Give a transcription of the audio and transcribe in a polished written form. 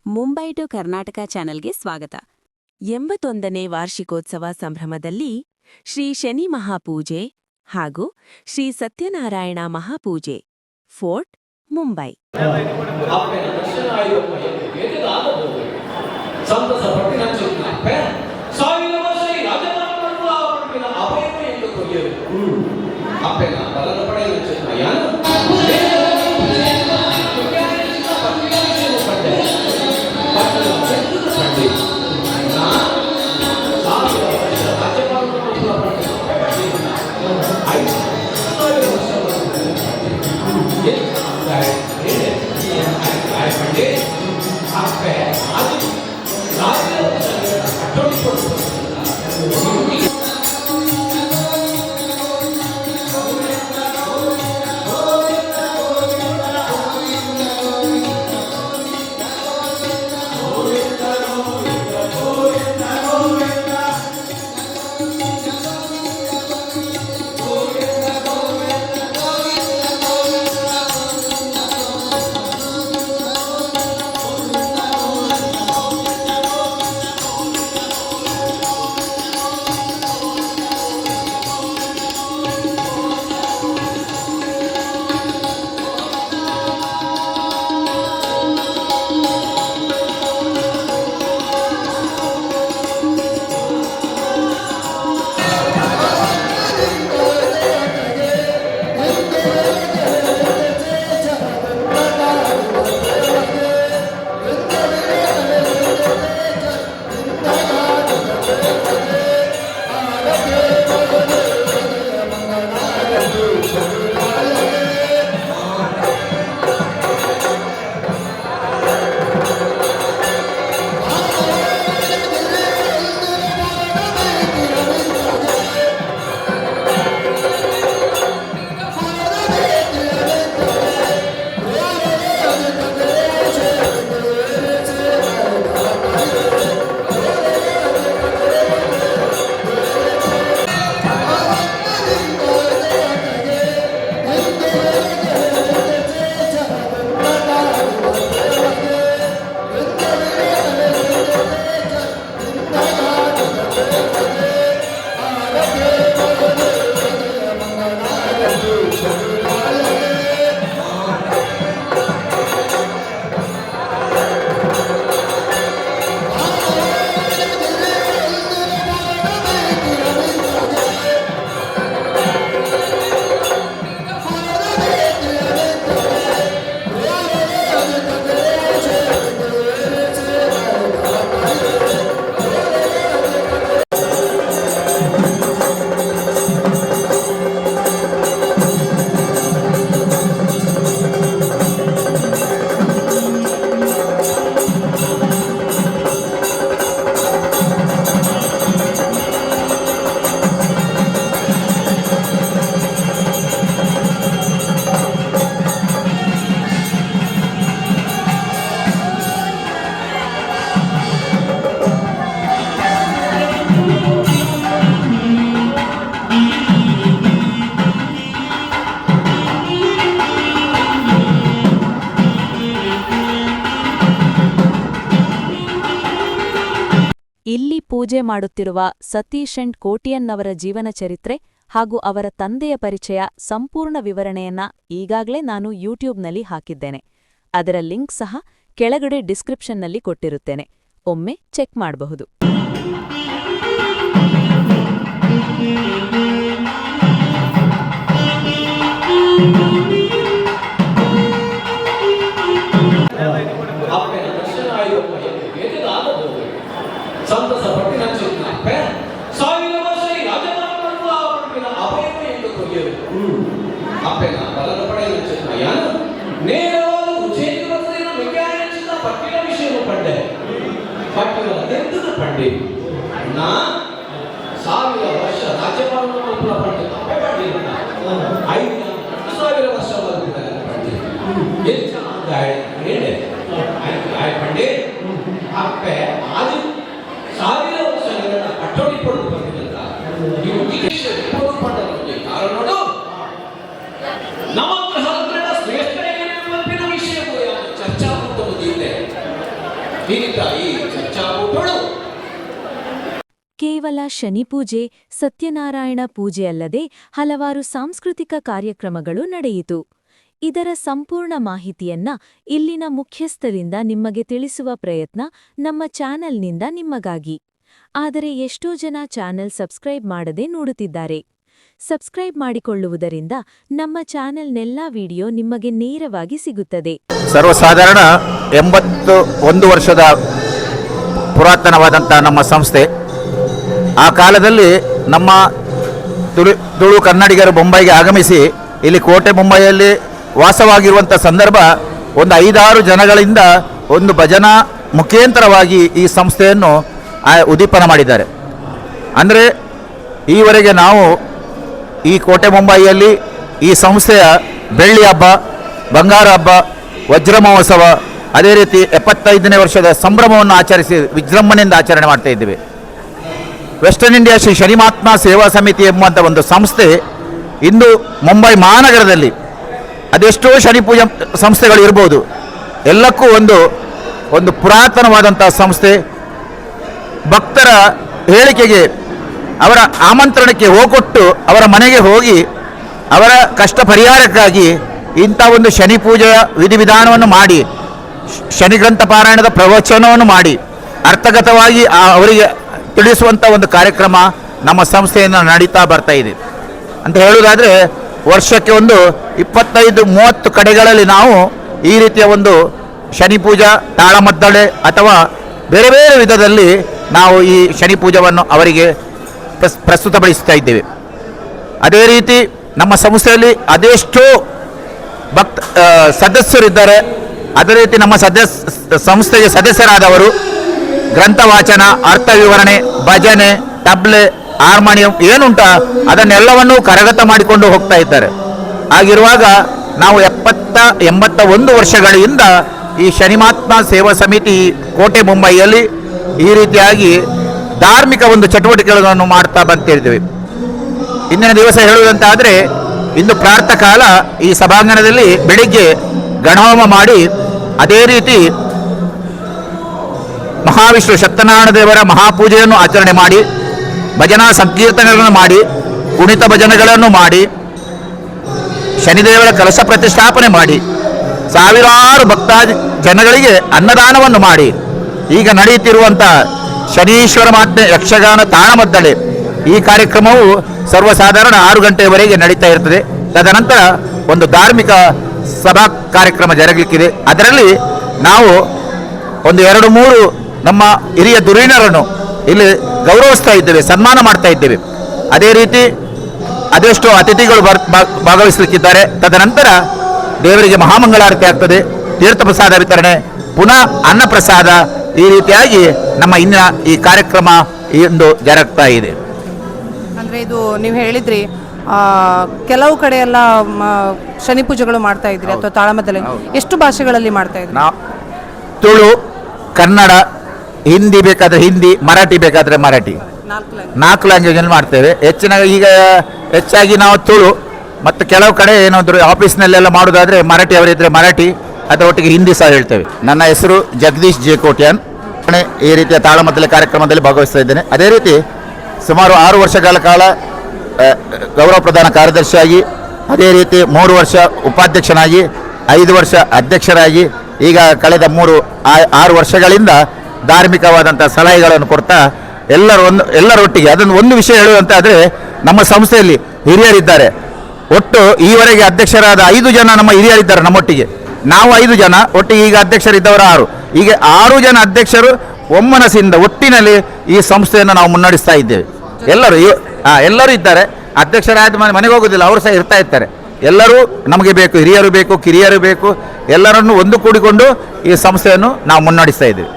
Mumbai to Karnataka ಚಾನೆಲ್ಗೆ ಸ್ವಾಗತ. 81ನೇ ವಾರ್ಷಿಕೋತ್ಸವ ಸಂಭ್ರಮದಲ್ಲಿ ಶ್ರೀ ಶನಿ ಮಹಾಪೂಜೆ ಹಾಗೂ ಶ್ರೀ ಸತ್ಯನಾರಾಯಣ ಮಹಾಪೂಜೆ ಫೋರ್ಟ್ ಮುಂಬೈ. ಇಲ್ಲಿ ಪೂಜೆ ಮಾಡುತ್ತಿರುವ ಸತೀಶ್ ಅಂಡ್ ಕೋಟಿಯನ್ನವರ ಜೀವನ ಚರಿತ್ರೆ ಹಾಗೂ ಅವರ ತಂದೆಯ ಪರಿಚಯ ಸಂಪೂರ್ಣ ವಿವರಣೆಯನ್ನ ಈಗಾಗಲೇ ನಾನು ಯೂಟ್ಯೂಬ್ನಲ್ಲಿ ಹಾಕಿದ್ದೇನೆ. ಅದರ ಲಿಂಕ್ ಸಹ ಕೆಳಗಡೆ ಡಿಸ್ಕ್ರಿಪ್ಷನ್ನಲ್ಲಿ ಕೊಟ್ಟಿರುತ್ತೇನೆ. ಒಮ್ಮೆ ಚೆಕ್ ಮಾಡಬಹುದು. ಕೇವಲ ಶನಿಪೂಜೆ, ಸತ್ಯನಾರಾಯಣ ಪೂಜೆ ಅಲ್ಲದೆ ಹಲವಾರು ಸಾಂಸ್ಕೃತಿಕ ಕಾರ್ಯಕ್ರಮಗಳು ನಡೆಯಿತು. ಇದರ ಸಂಪೂರ್ಣ ಮಾಹಿತಿಯನ್ನ ಇಲ್ಲಿನ ಮುಖ್ಯಸ್ಥರಿಂದ ನಿಮಗೆ ತಿಳಿಸುವ ಪ್ರಯತ್ನ ನಮ್ಮ ಚಾನೆಲ್ನಿಂದ ನಿಮಗಾಗಿ. ಆದರೆ ಎಷ್ಟೋ ಜನ ಚಾನೆಲ್ ಸಬ್ಸ್ಕ್ರೈಬ್ ಮಾಡದೆ ನೋಡುತ್ತಿದ್ದಾರೆ. ಸಬ್ಸ್ಕ್ರೈಬ್ ಮಾಡಿಕೊಳ್ಳುವುದರಿಂದ ನಮ್ಮ ಚಾನೆಲ್ನೆಲ್ಲಾ ವಿಡಿಯೋ ನಿಮಗೆ ನೇರವಾಗಿ ಸಿಗುತ್ತದೆ. ಸರ್ವಸಾಧಾರಣ 81 ವರ್ಷದ ಪುರಾತನವಾದಂಥ ನಮ್ಮ ಸಂಸ್ಥೆ. ಆ ಕಾಲದಲ್ಲಿ ನಮ್ಮ ತುಳು ಕನ್ನಡಿಗರು ಬೊಂಬೈಗೆ ಆಗಮಿಸಿ ಇಲ್ಲಿ ಕೋಟೆ ಮುಂಬೈಯಲ್ಲಿ ವಾಸವಾಗಿರುವಂಥ ಸಂದರ್ಭ ಒಂದು 5-6 ಜನಗಳಿಂದ ಒಂದು ಭಜನಾ ಮುಖೇಂತರವಾಗಿ ಈ ಸಂಸ್ಥೆಯನ್ನು ಉದ್ದೀಪನ ಮಾಡಿದ್ದಾರೆ. ಅಂದರೆ ಈವರೆಗೆ ನಾವು ಈ ಕೋಟೆ ಮುಂಬೈಯಲ್ಲಿ ಈ ಸಂಸ್ಥೆಯ ಬೆಳ್ಳಿ ಹಬ್ಬ, ಬಂಗಾರ ಹಬ್ಬ, ವಜ್ರ ಮಹೋತ್ಸವ, ಅದೇ ರೀತಿ 75ನೇ ವರ್ಷದ ಸಂಭ್ರಮವನ್ನು ಆಚರಿಸಿ ವಿಜೃಂಭಣೆಯಿಂದ ಆಚರಣೆ ಮಾಡ್ತಾ ಇದ್ದೀವಿ. ವೆಸ್ಟರ್ನ್ ಇಂಡಿಯಾ ಶ್ರೀ ಶನಿಮಾತ್ಮ ಸೇವಾ ಸಮಿತಿ ಎಂಬಂಥ ಒಂದು ಸಂಸ್ಥೆ ಇಂದು ಮುಂಬೈ ಮಹಾನಗರದಲ್ಲಿ ಅದೆಷ್ಟೋ ಶನಿ ಪೂಜಾ ಸಂಸ್ಥೆಗಳು ಇರ್ಬೋದು, ಎಲ್ಲಕ್ಕೂ ಒಂದು ಪುರಾತನವಾದಂಥ ಸಂಸ್ಥೆ. ಭಕ್ತರ ಹೇಳಿಕೆಗೆ, ಅವರ ಆಮಂತ್ರಣಕ್ಕೆ ಹೋಗೊಟ್ಟು ಅವರ ಮನೆಗೆ ಹೋಗಿ ಅವರ ಕಷ್ಟ ಪರಿಹಾರಕ್ಕಾಗಿ ಇಂಥ ಒಂದು ಶನಿ ಪೂಜೆಯ ವಿಧಿವಿಧಾನವನ್ನು ಮಾಡಿ, ಶನಿ ಗ್ರಂಥ ಪಾರಾಯಣದ ಪ್ರವಚನವನ್ನು ಮಾಡಿ ಅರ್ಥಗತವಾಗಿ ಅವರಿಗೆ ತಿಳಿಸುವಂಥ ಒಂದು ಕಾರ್ಯಕ್ರಮ ನಮ್ಮ ಸಂಸ್ಥೆಯಿಂದ ನಡೀತಾ ಬರ್ತಾ ಇದೆ ಅಂತ ಹೇಳುವುದಾದರೆ, ವರ್ಷಕ್ಕೆ ಒಂದು 25-30 ಕಡೆಗಳಲ್ಲಿ ನಾವು ಈ ರೀತಿಯ ಒಂದು ಶನಿ ಪೂಜಾ, ತಾಳಮದ್ದಳೆ ಅಥವಾ ಬೇರೆ ಬೇರೆ ವಿಧದಲ್ಲಿ ನಾವು ಈ ಶನಿ ಪೂಜವನ್ನು ಅವರಿಗೆ ಪ್ರಸ್ತುತಪಡಿಸ್ತಾ ಇದ್ದೇವೆ. ಅದೇ ರೀತಿ ನಮ್ಮ ಸಂಸ್ಥೆಯಲ್ಲಿ ಅದೆಷ್ಟೋ ಸದಸ್ಯರಿದ್ದಾರೆ. ಅದೇ ರೀತಿ ನಮ್ಮ ಸಂಸ್ಥೆಗೆ ಸದಸ್ಯರಾದವರು ಗ್ರಂಥ ವಾಚನ, ಅರ್ಥ ವಿವರಣೆ, ಭಜನೆ, ತಬ್ಲೆ, ಹಾರ್ಮೋನಿಯಂ ಏನುಂಟ ಅದನ್ನೆಲ್ಲವನ್ನೂ ಕರಗತ ಮಾಡಿಕೊಂಡು ಹೋಗ್ತಾ ಇದ್ದಾರೆ. ಆಗಿರುವಾಗ ನಾವು 81 ವರ್ಷಗಳಿಂದ ಈ ಶನಿಮಾತ್ಮ ಸೇವಾ ಸಮಿತಿ ಕೋಟೆ ಮುಂಬೈಯಲ್ಲಿ ಈ ರೀತಿಯಾಗಿ ಧಾರ್ಮಿಕ ಒಂದು ಚಟುವಟಿಕೆಗಳನ್ನು ಮಾಡ್ತಾ ಬಂತಿದ್ದೀವಿ. ಇಂದಿನ ದಿವಸ ಹೇಳುವುದಂತಾದರೆ, ಇಂದು ಪ್ರಾತಃ ಕಾಲ ಈ ಸಭಾಂಗಣದಲ್ಲಿ ಬೆಳಿಗ್ಗೆ ಗಣಹೋಮ ಮಾಡಿ, ಅದೇ ರೀತಿ ಮಹಾವಿಷ್ಣು ಸತ್ಯನಾರಾಯಣ ದೇವರ ಮಹಾಪೂಜೆಯನ್ನು ಆಚರಣೆ ಮಾಡಿ, ಭಜನಾ ಸಂಕೀರ್ತನೆಗಳನ್ನು ಮಾಡಿ, ಕುಣಿತ ಭಜನೆಗಳನ್ನು ಮಾಡಿ, ಶನಿದೇವರ ಕಲಶ ಪ್ರತಿಷ್ಠಾಪನೆ ಮಾಡಿ, ಸಾವಿರಾರು ಜನಗಳಿಗೆ ಅನ್ನದಾನವನ್ನು ಮಾಡಿ, ಈಗ ನಡೆಯುತ್ತಿರುವಂಥ ಶನೀಶ್ವರ ಮಾತ್ಮೆ ಯಕ್ಷಗಾನ ತಾಳಮದ್ದಳೆ ಈ ಕಾರ್ಯಕ್ರಮವು ಸರ್ವಸಾಧಾರಣ 6 ಗಂಟೆಯವರೆಗೆ ನಡೀತಾ ಇರ್ತದೆ. ತದನಂತರ ಒಂದು ಧಾರ್ಮಿಕ ಸಭಾ ಕಾರ್ಯಕ್ರಮ ಜರುಗಲಿಕ್ಕಿದೆ. ಅದರಲ್ಲಿ ನಾವು ಒಂದು 2-3 ನಮ್ಮ ಹಿರಿಯ ಧುರೀಣರನ್ನು ಇಲ್ಲಿ ಗೌರವಿಸ್ತಾ ಇದ್ದೇವೆ, ಸನ್ಮಾನ ಮಾಡ್ತಾ ಇದ್ದೇವೆ. ಅದೇ ರೀತಿ ಅದೆಷ್ಟೋ ಅತಿಥಿಗಳು ಭಾಗವಹಿಸಲಿಕ್ಕಿದ್ದಾರೆ. ತದನಂತರ ದೇವರಿಗೆ ಮಹಾಮಂಗಳಾರತಿ ಆಗ್ತದೆ, ತೀರ್ಥಪ್ರಸಾದ ವಿತರಣೆ, ಪುನಃ ಅನ್ನಪ್ರಸಾದ. ಈ ರೀತಿಯಾಗಿ ನಮ್ಮ ಇಂದಿನ ಈ ಕಾರ್ಯಕ್ರಮ ಇಂದು ಜರುಗ್ತಾ ಇದೆ. ಅಂದರೆ ಇದು ನೀವು ಹೇಳಿದ್ರಿ ಕೆಲವು ಕಡೆ ಎಲ್ಲ ಶನಿ ಪೂಜೆಗಳು ಮಾಡ್ತಾ ಇದ್ರಿ ಅಥವಾ ತಾಳಮದ್ದಲೆ ಎಷ್ಟು ಭಾಷೆಗಳಲ್ಲಿ ಮಾಡ್ತಾ ಇದ್ರಿ? ತುಳು, ಕನ್ನಡ, ಹಿಂದಿ ಬೇಕಾದರೆ ಹಿಂದಿ, ಮರಾಠಿ ಬೇಕಾದರೆ ಮರಾಠಿ, 4 ಲ್ಯಾಂಗ್ವೇಜಲ್ಲಿ ಮಾಡ್ತೇವೆ. ಹೆಚ್ಚಾಗಿ ನಾವು ತುಳು ಮತ್ತು ಕೆಲವು ಕಡೆ ಏನಾದರೂ ಆಫೀಸ್ನಲ್ಲೆಲ್ಲ ಮಾಡೋದಾದರೆ ಮರಾಠಿ ಅವರಿದ್ದರೆ ಮರಾಠಿ ಅಥವಾ ಒಟ್ಟಿಗೆ ಹಿಂದಿ ಸಹ ಹೇಳ್ತೇವೆ. ನನ್ನ ಹೆಸರು ಜಗದೀಶ್ ಜೆ ಕೋಟ್ಯಾನ್. ಈ ರೀತಿಯ ತಾಳಮದ್ದಲೆ ಕಾರ್ಯಕ್ರಮದಲ್ಲಿ ಭಾಗವಹಿಸ್ತಾ ಇದ್ದೇನೆ. ಅದೇ ರೀತಿ ಸುಮಾರು 6 ವರ್ಷಗಳ ಕಾಲ ಗೌರವ ಪ್ರಧಾನ ಕಾರ್ಯದರ್ಶಿಯಾಗಿ, ಅದೇ ರೀತಿ 3 ವರ್ಷ ಉಪಾಧ್ಯಕ್ಷನಾಗಿ, 5 ವರ್ಷ ಅಧ್ಯಕ್ಷರಾಗಿ, ಈಗ ಕಳೆದ 6 ವರ್ಷಗಳಿಂದ ಧಾರ್ಮಿಕವಾದಂಥ ಸಲಹೆಗಳನ್ನು ಕೊಡ್ತಾ ಎಲ್ಲರೊಟ್ಟಿಗೆ ಅದನ್ನು ಒಂದು ವಿಷಯ ಹೇಳುವಂತಾದರೆ, ನಮ್ಮ ಸಂಸ್ಥೆಯಲ್ಲಿ ಹಿರಿಯರಿದ್ದಾರೆ. ಒಟ್ಟು ಈವರೆಗೆ ಅಧ್ಯಕ್ಷರಾದ 5 ಜನ ನಮ್ಮ ಹಿರಿಯರಿದ್ದಾರೆ ನಮ್ಮೊಟ್ಟಿಗೆ. ನಾವು 5 ಜನ, ಒಟ್ಟಿಗೆ ಈಗ ಅಧ್ಯಕ್ಷರಿದ್ದವರು 6. ಈಗ 6 ಜನ ಅಧ್ಯಕ್ಷರು ಒಮ್ಮನಸ್ಸಿಂದ ಒಟ್ಟಿನಲ್ಲಿ ಈ ಸಂಸ್ಥೆಯನ್ನು ನಾವು ಮುನ್ನಡೆಸ್ತಾ ಇದ್ದೇವೆ. ಎಲ್ಲರೂ ಇದ್ದಾರೆ. ಅಧ್ಯಕ್ಷರಾದ ಮನೆಗೆ ಹೋಗೋದಿಲ್ಲ, ಅವರು ಸಹ ಇರ್ತಾ ಇರ್ತಾರೆ. ಎಲ್ಲರೂ ನಮಗೆ ಬೇಕು, ಹಿರಿಯರು ಬೇಕು, ಕಿರಿಯರು ಬೇಕು, ಎಲ್ಲರನ್ನು ಒಂದು ಕೂಡಿಕೊಂಡು ಈ ಸಂಸ್ಥೆಯನ್ನು ನಾವು ಮುನ್ನಡೆಸ್ತಾ ಇದ್ದೇವೆ.